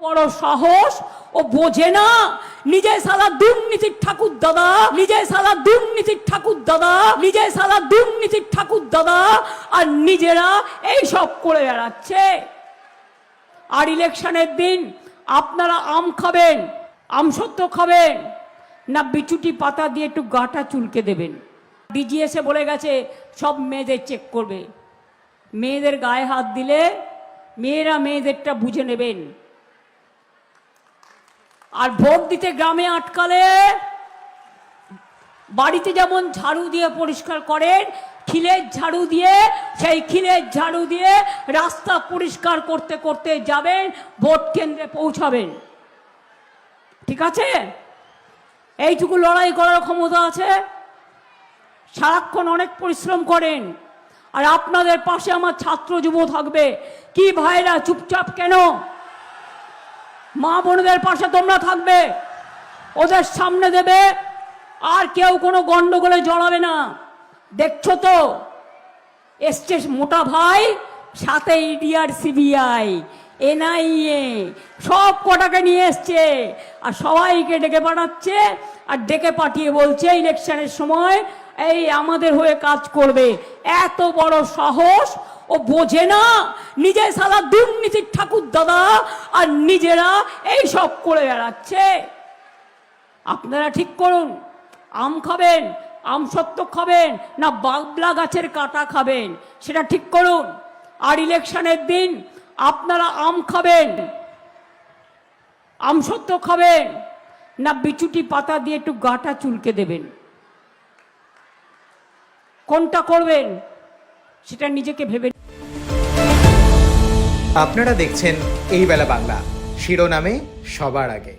বড় সাহস ও বোঝে না নিজে সালা দুর্নীতির ঠাকুর দাদা, নিজে সালা দুর্নীতির ঠাকুর দাদা, নিজে সালা দুর্নীতির ঠাকুর দাদা, আর নিজেরা এই সব করে বেড়াচ্ছে। আর ইলেকশনের দিন আপনারা আম খাবেন, আমসত্ত্ব খাবেন না বিচুটি পাতা দিয়ে একটু গাটা চুলকে দেবেন। ডিজি এসে বলে গেছে সব মেয়েদের চেক করবে, মেয়েদের গায়ে হাত দিলে মেয়েরা মেয়েদেরটা বুঝে নেবেন। আর ভোট দিতে গ্রামে আটকালে বাড়িতে যেমন ঝাড়ু দিয়ে পরিষ্কার করেন, খিলের ঝাড়ু দিয়ে, সেই খিলের ঝাড়ু দিয়ে রাস্তা পরিষ্কার করতে করতে যাবেন, ভোট কেন্দ্রে পৌঁছাবেন। ঠিক আছে? এইটুকু লড়াই করার ক্ষমতা আছে। সারাক্ষণ অনেক পরিশ্রম করেন, আর আপনাদের পাশে আমার ছাত্র যুব থাকবে। কি ভাইরা চুপচাপ কেন? মা বোনদের পাশে তোমরা থাকবে, ওদের সামনে দেবে, আর কেউ কোনো গন্ডগোলে জড়াবে না। দেখছো তো এসছে মোটা ভাই, সাথে ইডিআর, সিবিআই, এনআইএ সব কটাকে নিয়ে এসছে, আর সবাইকে ডেকে পাঠাচ্ছে। আর ডেকে পাঠিয়ে বলছে ইলেকশনের সময় এই আমাদের হয়ে কাজ করবে। এত বড় সাহস ও বোঝে না নিজে সালা দুর্নীতির ঠাকুর দাদা, আর নিজেরা এই সব করে বেড়াচ্ছে। আপনারা ঠিক করুন, আম খাবেন, আমসত্ত্ব খাবেন না বাবলা গাছের কাটা খাবেন, সেটা ঠিক করুন। আর ইলেকশনের দিন আপনারা আম খাবেন, আমসত্ত্ব খাবেন না বিচুটি পাতা দিয়ে একটু গাটা চুলকে দেবেন। কোনটা করবেন সেটা নিজেকে ভেবে। আপনারা দেখছেন এই বেলা বাংলা, শিরোনামে সবার আগে।